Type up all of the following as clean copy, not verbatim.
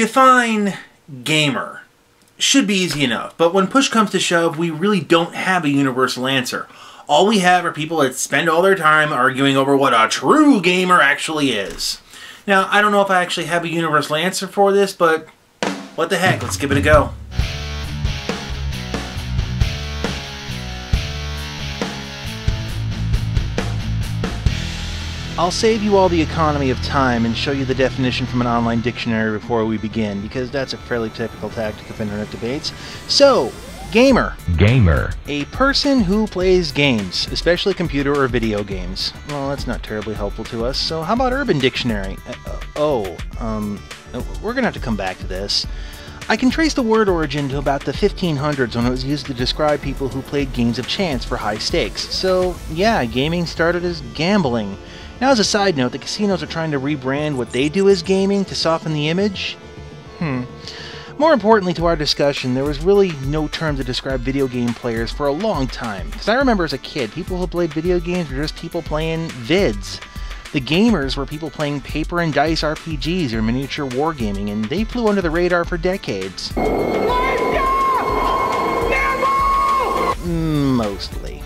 Define gamer. Should be easy enough, but when push comes to shove, we really don't have a universal answer. All we have are people that spend all their time arguing over what a true gamer actually is. Now, I don't know if I actually have a universal answer for this, but what the heck, let's give it a go. I'll save you all the economy of time and show you the definition from an online dictionary before we begin, because that's a fairly typical tactic of internet debates. So, gamer. Gamer. A person who plays games, especially computer or video games. Well, that's not terribly helpful to us, so how about Urban Dictionary? We're gonna have to come back to this. I can trace the word origin to about the 1500s when it was used to describe people who played games of chance for high stakes. So, yeah, gaming started as gambling. Now, as a side note, the casinos are trying to rebrand what they do as gaming to soften the image. More importantly to our discussion, there was really no term to describe video game players for a long time. Because I remember as a kid, people who played video games were just people playing vids. The gamers were people playing paper and dice RPGs or miniature wargaming, and they flew under the radar for decades. Mostly.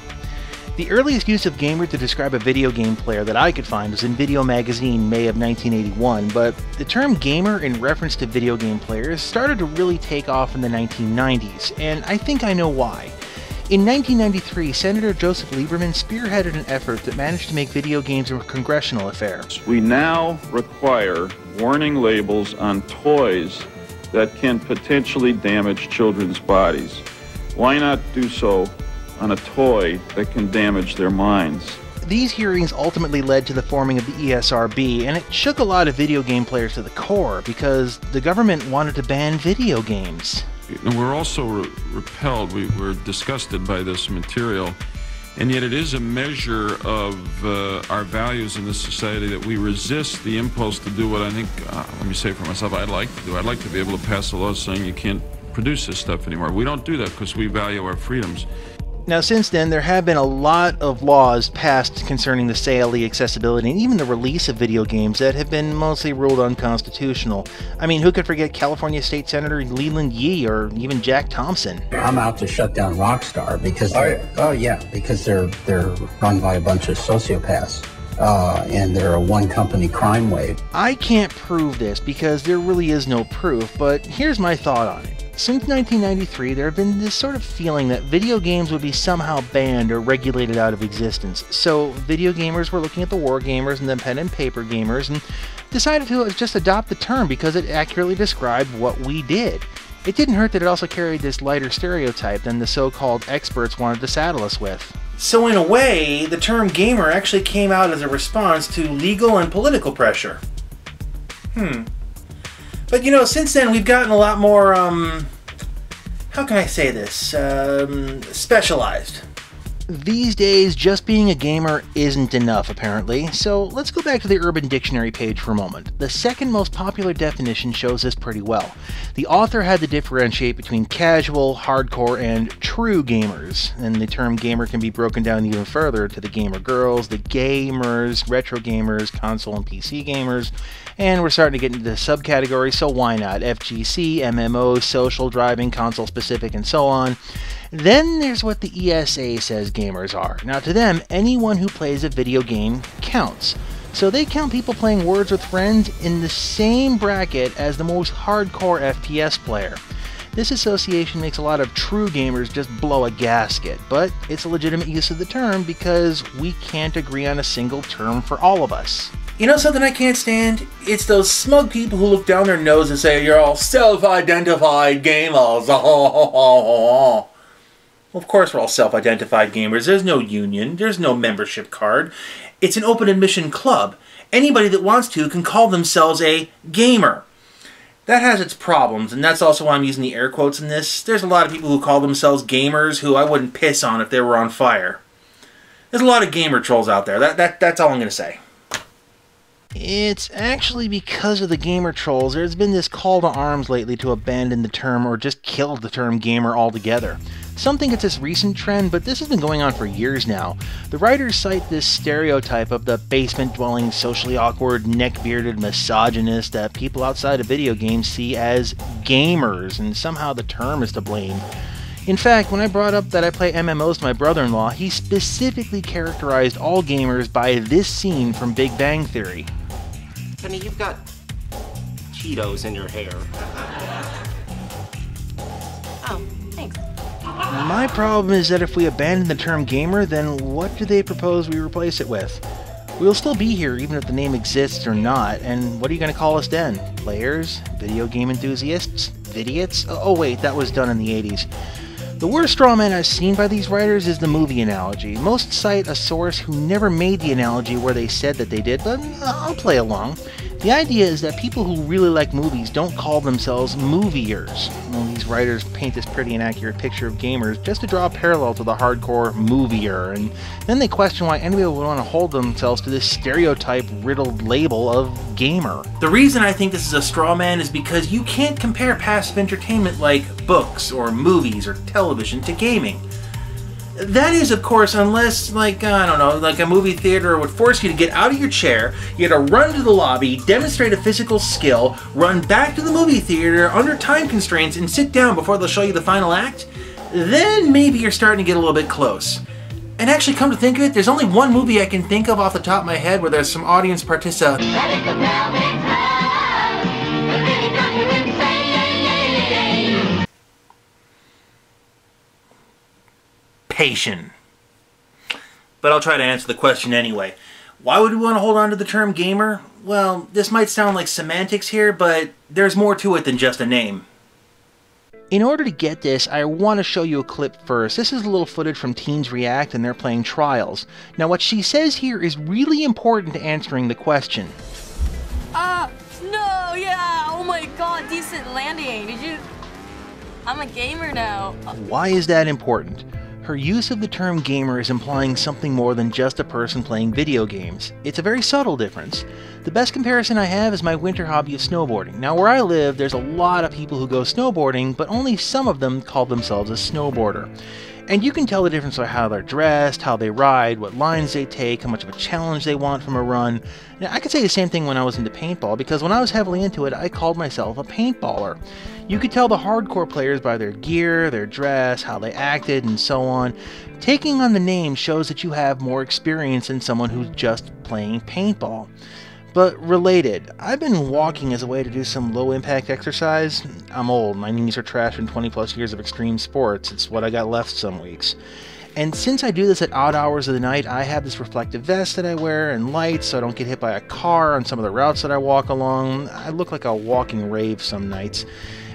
The earliest use of gamer to describe a video game player that I could find was in Video Magazine, May of 1981, but the term gamer in reference to video game players started to really take off in the 1990s, and I think I know why. In 1993, Senator Joseph Lieberman spearheaded an effort that managed to make video games a congressional affair. We now require warning labels on toys that can potentially damage children's bodies. Why not do so on a toy that can damage their minds? These hearings ultimately led to the forming of the ESRB, and it shook a lot of video game players to the core because the government wanted to ban video games. And we're also repelled, we're disgusted by this material, and yet it is a measure of our values in this society that we resist the impulse to do what I think, let me say for myself, I'd like to do. I'd like to be able to pass a law saying you can't produce this stuff anymore. We don't do that because we value our freedoms. Now, since then, there have been a lot of laws passed concerning the sale, the accessibility, and even the release of video games that have been mostly ruled unconstitutional. I mean, who could forget California State Senator Leland Yee or even Jack Thompson? I'm out to shut down Rockstar because they're run by a bunch of sociopaths. And they're a one-company crime wave. I can't prove this because there really is no proof, but here's my thought on it. Since 1993, there have been this sort of feeling that video games would be somehow banned or regulated out of existence. So video gamers were looking at the war gamers and the pen and paper gamers and decided to just adopt the term because it accurately described what we did. It didn't hurt that it also carried this lighter stereotype than the so-called experts wanted to saddle us with. So in a way, the term gamer actually came out as a response to legal and political pressure. But you know, since then we've gotten a lot more, how can I say this, specialized. These days, just being a gamer isn't enough, apparently, so let's go back to the Urban Dictionary page for a moment. The second most popular definition shows this pretty well. The author had to differentiate between casual, hardcore, and true gamers, and the term gamer can be broken down even further to the gamer girls, the gamers, retro gamers, console and PC gamers, and we're starting to get into the subcategories, so why not? FGC, MMO, social, driving, console specific, and so on. Then there's what the ESA says gamers are. Now to them, anyone who plays a video game counts. So they count people playing Words with Friends in the same bracket as the most hardcore FPS player. This association makes a lot of true gamers just blow a gasket, but it's a legitimate use of the term because we can't agree on a single term for all of us. You know something I can't stand? It's those smug people who look down their nose and say, "You're all self-identified gamers." Well, of course we're all self-identified gamers. There's no union. There's no membership card. It's an open admission club. Anybody that wants to can call themselves a gamer. That has its problems, and that's also why I'm using the air quotes in this. There's a lot of people who call themselves gamers who I wouldn't piss on if they were on fire. There's a lot of gamer trolls out there. That's all I'm going to say. It's actually because of the gamer trolls. There's been this call to arms lately to abandon the term or just kill the term gamer altogether. Some think it's this recent trend, but this has been going on for years now. The writers cite this stereotype of the basement-dwelling, socially awkward, neck-bearded misogynist that people outside of video games see as gamers, and somehow the term is to blame. In fact, when I brought up that I play MMOs to my brother-in-law, he specifically characterized all gamers by this scene from Big Bang Theory. Penny, you've got Cheetos in your hair. Oh, thanks. My problem is that if we abandon the term gamer, then what do they propose we replace it with? We'll still be here even if the name exists or not, and what are you going to call us then? Players? Video game enthusiasts? Vidiots? Oh wait, that was done in the 80s. The worst straw man I've seen by these writers is the movie analogy. Most cite a source who never made the analogy where they said that they did, but I'll play along. The idea is that people who really like movies don't call themselves moviers. Well, these writers paint this pretty inaccurate picture of gamers just to draw a parallel to the hardcore movier, and then they question why anybody would want to hold themselves to this stereotype-riddled label of gamer. The reason I think this is a straw man is because you can't compare passive entertainment like books or movies or television to gaming. That is, of course, unless, like, I don't know, like a movie theater would force you to get out of your chair, you had to run to the lobby, demonstrate a physical skill, run back to the movie theater under time constraints, and sit down before they'll show you the final act, then maybe you're starting to get a little bit close. And actually, come to think of it, there's only one movie I can think of off the top of my head where there's some audience participation. But I'll try to answer the question anyway. Why would we want to hold on to the term gamer? Well, this might sound like semantics here, but there's more to it than just a name. In order to get this, I want to show you a clip first. This is a little footage from Teens React, and they're playing Trials. Now, what she says here is really important to answering the question. No, yeah, oh my god, decent landing. I'm a gamer now. Why is that important? Her use of the term gamer is implying something more than just a person playing video games. It's a very subtle difference. The best comparison I have is my winter hobby of snowboarding. Now, where I live, there's a lot of people who go snowboarding, but only some of them call themselves a snowboarder. And you can tell the difference by how they're dressed, how they ride, what lines they take, how much of a challenge they want from a run. Now, I could say the same thing when I was into paintball, because when I was heavily into it, I called myself a paintballer. You could tell the hardcore players by their gear, their dress, how they acted, and so on. Taking on the name shows that you have more experience than someone who's just playing paintball. But related, I've been walking as a way to do some low-impact exercise. I'm old, my knees are trashed from 20 plus years of extreme sports. It's what I got left some weeks. And since I do this at odd hours of the night, I have this reflective vest that I wear and lights so I don't get hit by a car on some of the routes that I walk along. I look like a walking rave some nights.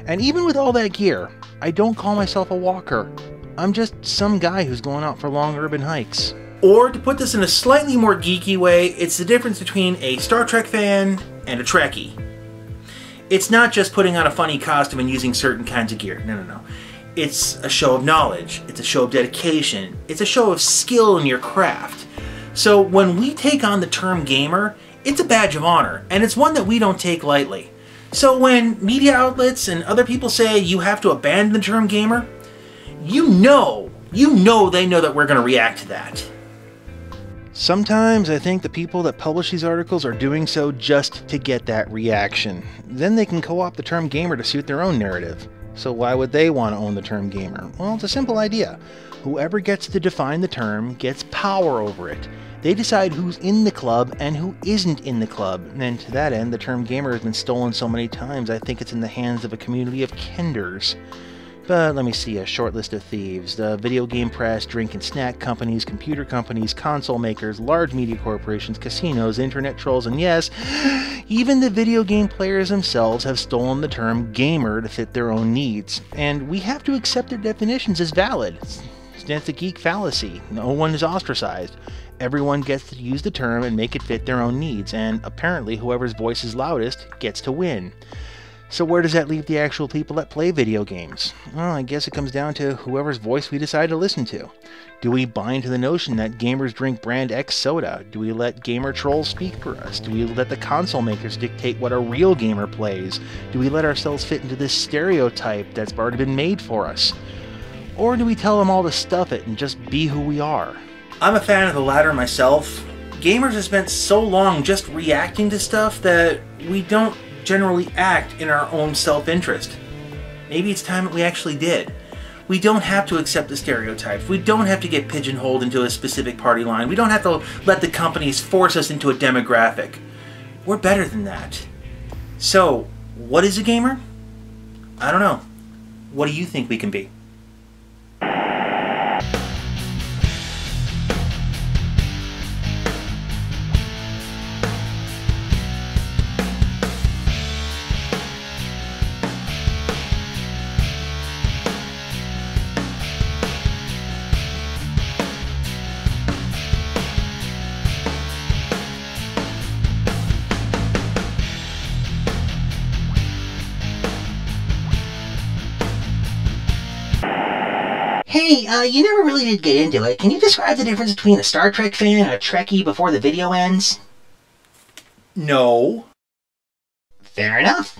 And even with all that gear, I don't call myself a walker. I'm just some guy who's going out for long urban hikes. Or, to put this in a slightly more geeky way, it's the difference between a Star Trek fan and a Trekkie. It's not just putting on a funny costume and using certain kinds of gear. No. It's a show of knowledge. It's a show of dedication. It's a show of skill in your craft. So when we take on the term gamer, it's a badge of honor, and it's one that we don't take lightly. So when media outlets and other people say you have to abandon the term gamer, you know they know that we're going to react to that. Sometimes I think the people that publish these articles are doing so just to get that reaction. Then they can co-opt the term gamer to suit their own narrative. So why would they want to own the term gamer? Well, it's a simple idea. Whoever gets to define the term gets power over it. They decide who's in the club and who isn't in the club. And to that end, the term gamer has been stolen so many times I think it's in the hands of a community of kenders. But let me see a short list of thieves. The video game press, drink and snack companies, computer companies, console makers, large media corporations, casinos, internet trolls, and yes, even the video game players themselves have stolen the term gamer to fit their own needs. And we have to accept their definitions as valid. That's the geek fallacy. No one is ostracized. Everyone gets to use the term and make it fit their own needs, and apparently whoever's voice is loudest gets to win. So where does that leave the actual people that play video games? Well, I guess it comes down to whoever's voice we decide to listen to. Do we buy into the notion that gamers drink brand X soda? Do we let gamer trolls speak for us? Do we let the console makers dictate what a real gamer plays? Do we let ourselves fit into this stereotype that's already been made for us? Or do we tell them all to stuff it and just be who we are? I'm a fan of the latter myself. Gamers have spent so long just reacting to stuff that we don't generally act in our own self-interest. Maybe it's time that we actually did. We don't have to accept the stereotypes. We don't have to get pigeonholed into a specific party line. We don't have to let the companies force us into a demographic. We're better than that. So, what is a gamer? I don't know. What do you think we can be? Hey, you never really did get into it. Can you describe the difference between a Star Trek fan and a Trekkie before the video ends? No. Fair enough.